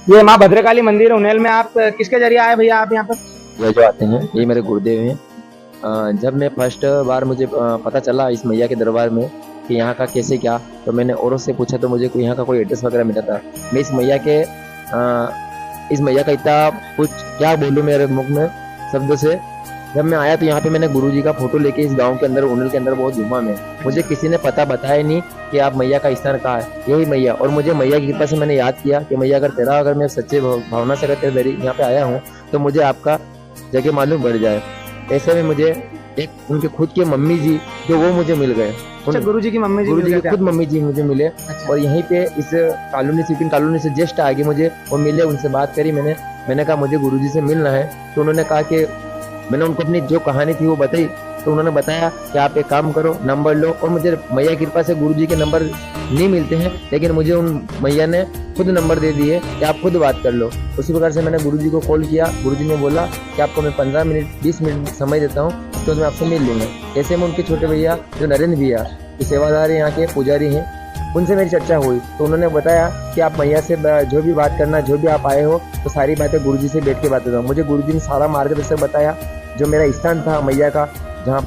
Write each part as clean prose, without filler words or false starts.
ये माँ भद्रकाली मंदिर उन्हेल में आप किसके जरिए आए भैया आप यहाँ पर? ये जो आते हैं ये मेरे गुरुदेव हैं। जब मैं फर्स्ट बार मुझे पता चला इस मैया के दरबार में कि यहाँ का कैसे क्या, तो मैंने औरों से पूछा तो मुझे कोई यहाँ का कोई एड्रेस वगैरह मिला था। मैं इस मैया का इतना कुछ क्या बोलूँ मेरे मुख में शब्दों से। जब मैं आया तो यहाँ पे मैंने गुरुजी का फोटो लेके इस गांव के अंदर उन्नल के अंदर बहुत घूमा मैं। मुझे किसी ने पता बताया नहीं कि आप मैया का स्थान कहाँ है, यही मैया। और मुझे मैया की कृपा से मैंने याद किया कि मैया अगर मैं सच्चे भावना से अगर तेरे यहाँ पे आया हूँ तो मुझे आपका जगह मालूम पड़ जाए। ऐसे में मुझे एक उनके खुद के मम्मी जी जो वो मुझे मिल गए। अच्छा, गुरुजी की मम्मी जी गुरु जी मिल के गए थे खुद आपको? मम्मी जी मुझे मिले। अच्छा। और यहीं पे इस कॉलोनी सिपिन कॉलोनी से जस्ट आगे मुझे वो मिले, उनसे बात करी मैंने कहा मुझे गुरुजी से मिलना है। तो उन्होंने कहा कि मैंने उनको अपनी जो कहानी थी वो बताई। तो उन्होंने बताया कि आप एक काम करो, नंबर लो। और मुझे मैया की कृपा से गुरुजी के नंबर नहीं मिलते हैं, लेकिन मुझे उन मैया ने खुद नंबर दे दिए कि आप खुद बात कर लो। उसी प्रकार से मैंने गुरुजी को कॉल किया। गुरुजी ने बोला कि आपको मैं 15 मिनट 20 मिनट समय देता हूँ, उसके बाद मैं आपसे मिल लूंगा। ऐसे में उनके छोटे भैया जो नरेंद्र भैया जो सेवादार यहाँ के पुजारी हैं, उनसे मेरी चर्चा हुई। तो उन्होंने बताया कि आप मैया से जो भी बात करना, जो भी आप आए हो, तो सारी बातें गुरुजी से बैठ के बात करता हूँ। मुझे गुरुजी ने सारा मार्गदर्शक बताया। जो मेरा स्थान था मैया का, जहाँ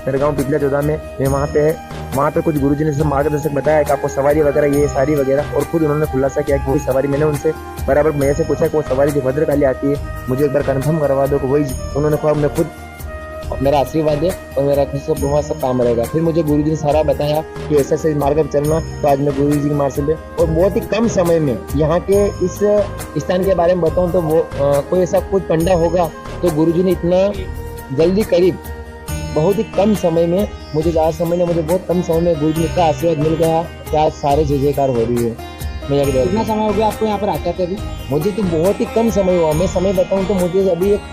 मेरे गांव पिपला चौदह में मैं वहाँ पे कुछ गुरुजी ने सब मार्गदर्शक बताया कि आपको सवारी वगैरह ये सारी वगैरह। और खुद उन्होंने खुलासा किया कि वही सवारी, मैंने उनसे बराबर मैया से पूछा कि वो सवारी जो भद्रकाली आती है मुझे एक बार कंफर्म करवा दो कि वही। उन्होंने कहा मैं खुद, मेरा आशीर्वाद है और मेरा सब वहाँ सब काम रहेगा। फिर मुझे गुरुजी ने सारा बताया कि ऐसे ऐसे मार्ग पर चलना। तो आज मैं गुरुजी के मार्ग पे और बहुत ही कम समय में यहाँ के इस स्थान के बारे में बताऊँ तो वो कोई ऐसा कुछ पंडा होगा तो गुरुजी ने इतना जल्दी करीब बहुत ही कम समय में, मुझे ज़्यादा समय नहीं, मुझे बहुत कम समय में गुरुजी ने इतना आशीर्वाद मिल गया कि आज सारे जय जयकार हो रही है मैया के दरबार कितना में। समय हो गया आपको यहाँ पर आते थे अभी? मुझे तो बहुत ही कम समय हुआ। मैं समय बताऊं तो मुझे अभी एक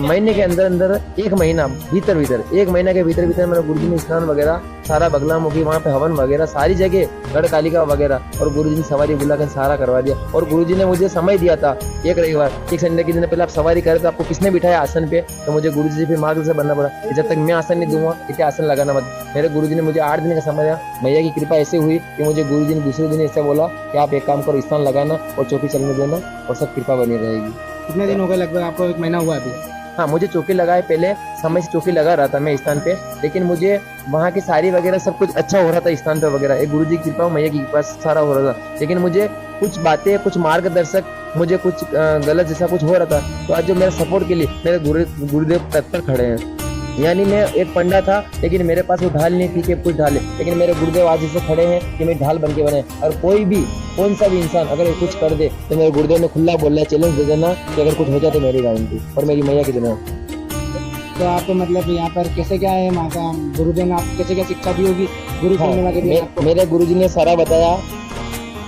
महीने के अंदर अंदर, एक महीना भीतर भीतर, एक महीना के भीतर भीतर मैंने गुरुजी ने स्नान वगैरह सारा बगला मुखी वहाँ पे हवन वगैरह सारी जगह गढ़ कालिका वगैरह, और गुरुजी ने सवारी बुला कर सारा करवा दिया। और गुरुजी ने मुझे समय दिया था एक रविवार, एक संडे के दिन पहले आप सवारी करें तो आपको किसने बिठाया आसन पे, तो मुझे गुरुजी से फिर मार्ग से बनना पड़ा कि जब तक मैं आसन नहीं दूंगा इतने आसन लगाना मत। मेरे गुरुजी ने मुझे 8 दिन का समय दिया। मैया की कृपा ऐसे हुई कि मुझे गुरुजी ने दूसरे दिन ऐसे बोला कि आप एक काम करो, स्थान लगाना और चौकी चलने देना और सब कृपा बनी रहेगी। कितने दिन हो गए लगभग आपको? 1 महीना हुआ अभी? हाँ, मुझे चौकी लगाए, पहले समय से चौकी लगा रहा था मैं स्थान पे, लेकिन मुझे वहाँ की सारी वगैरह सब कुछ अच्छा हो रहा था स्थान पे वगैरह, एक गुरुजी की कृपा मैया की कृपा से सारा हो रहा था। लेकिन मुझे कुछ बातें, कुछ मार्गदर्शक, मुझे कुछ गलत जैसा कुछ हो रहा था। तो आज जो मेरे सपोर्ट के लिए मेरे गुरुदेव तत्पर खड़े हैं। यानी मैं एक पंडा था लेकिन मेरे पास वो ढाल नहीं थी कि कुछ ढाल है, लेकिन मेरे गुरुदेव आज ऐसे खड़े हैं कि मैं ढाल बन के बने। और कोई भी कौन सा भी इंसान अगर कुछ कर दे तो मेरे गुरुदेव ने खुला बोला, चैलेंज दे देना कि अगर कुछ हो जाए तो मेरी गारंटी और मेरी मैया की देना। तो आप मतलब यहाँ पर कैसे क्या है वहाँ का गुरुदेव ने आपको कैसे क्या शिक्षा दी होगी गुरु पूर्णिमा के दिन आपको? मेरे गुरुजी ने सारा बताया,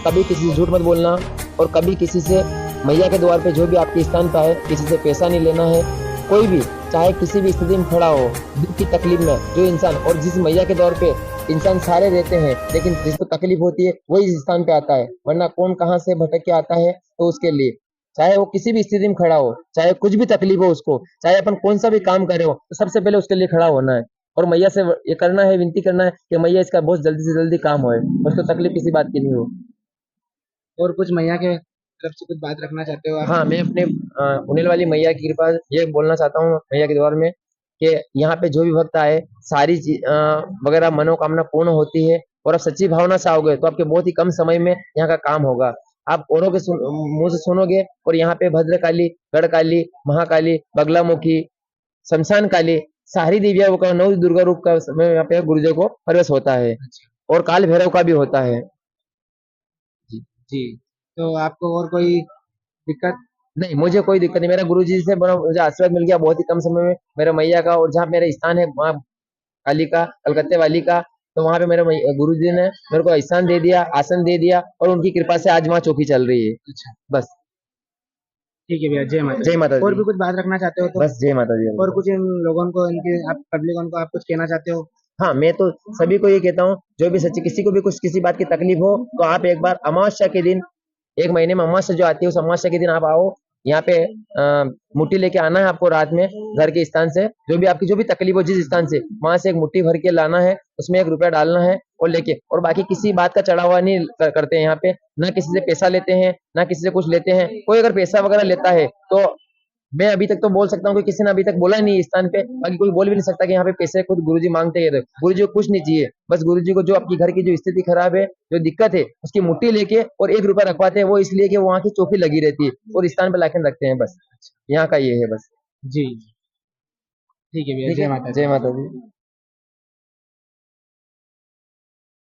कभी किसी से झूठ मत बोलना और कभी किसी से मैया के द्वार पे जो भी आपके स्थान पे आए किसी से पैसा नहीं लेना है। कोई भी चाहे किसी भी स्थिति में खड़ा हो, दुख की तकलीफ में जो इंसान, और जिस मैया के द्वार पे इंसान सारे रहते हैं लेकिन जिसको तकलीफ होती है वही इस स्थान पे आता है, वरना कौन कहाँ से भटक के आता है। तो उसके लिए चाहे वो किसी भी स्थिति में खड़ा हो, चाहे कुछ भी तकलीफ हो उसको, चाहे अपन कौन सा भी काम करे हो, तो सबसे पहले उसके लिए खड़ा होना है और मैया से ये करना है, विनती करना है कि मैया इसका बहुत जल्दी से जल्दी काम होए, उसको तकलीफ किसी बात की नहीं हो। और कुछ मैया के तरफ से कुछ बात रखना चाहते हो आप? हाँ, मैं अपने उन्हेल वाली मैया की कृपा ये बोलना चाहता हूँ मैया के द्वार में कि यहाँ पे जो भी भक्त आए सारी वगैरह मनोकामना पूर्ण होती है। और आप सच्ची भावना से आओगे तो आपके बहुत ही कम समय में यहाँ का काम होगा। आप औरों के मुंह से सुनोगे और यहाँ पे भद्रकाली, गढ़काली, महाकाली, बगलामुखी, शमशान काली, सारी देवियों का, 9 दुर्गा रूप का समय यहाँ पे गुरुदेव को प्रवेश होता है अच्छा। और काल भैरव का भी होता है। जी। जी। तो आपको और कोई दिक्कत? नहीं, मुझे कोई दिक्कत नहीं। मेरा गुरुजी से बड़ा मुझे आशीर्वाद मिल गया बहुत ही कम समय में मेरा मैया का। और जहाँ मेरा स्थान है वहाँ काली का, कलकत्ते वाली का, तो वहाँ पे मेरे गुरुजी ने मेरे को स्थान दे दिया, आसन दे दिया और उनकी कृपा से आज वहाँ चौकी चल रही है। अच्छा। बस। ठीक है भैया, जय माता जय दी। माता और दी। भी कुछ बात रखना चाहते हो तो? बस जय माता दी। और कुछ इन लोगों को, इनके आप पब्लिक को आप कुछ कहना चाहते हो? हाँ, मैं तो सभी को ये कहता हूँ जो भी सच्ची किसी को भी कुछ किसी बात की तकलीफ हो तो आप एक बार अमावस्या के दिन, एक महीने में अमावस्या जो आती है उस अमावस्या के दिन आप आओ यहाँ पे मुट्ठी लेके आना है आपको रात में घर के स्थान से, जो भी तकलीफ हो जिस स्थान से, वहां से एक मुट्ठी भर के लाना है, उसमें 1 रुपया डालना है और लेके, और बाकी किसी बात का चढ़ावा नहीं करते हैं यहाँ पे, ना किसी से पैसा लेते हैं, ना किसी से कुछ लेते हैं। कोई अगर पैसा वगैरह लेता है तो मैं अभी तक तो बोल सकता हूँ कि किसी ने अभी तक बोला नहीं इस स्थान पे, बाकी कोई बोल भी नहीं सकता कि यहाँ पे पैसे खुद गुरुजी मांगते हैं। गुरुजी को कुछ नहीं चाहिए, बस गुरुजी को जो आपकी घर की जो स्थिति खराब है, जो दिक्कत है, उसकी मुट्ठी लेके और 1 रुपया रखवाते हैं, वो इसलिए कि वहाँ की चौकी लगी रहती है और इस स्थान पे लाके रखते हैं, बस यहाँ का ये है बस। जी ठीक है भैया, ठीक जय है, माता दी। जय माता दी।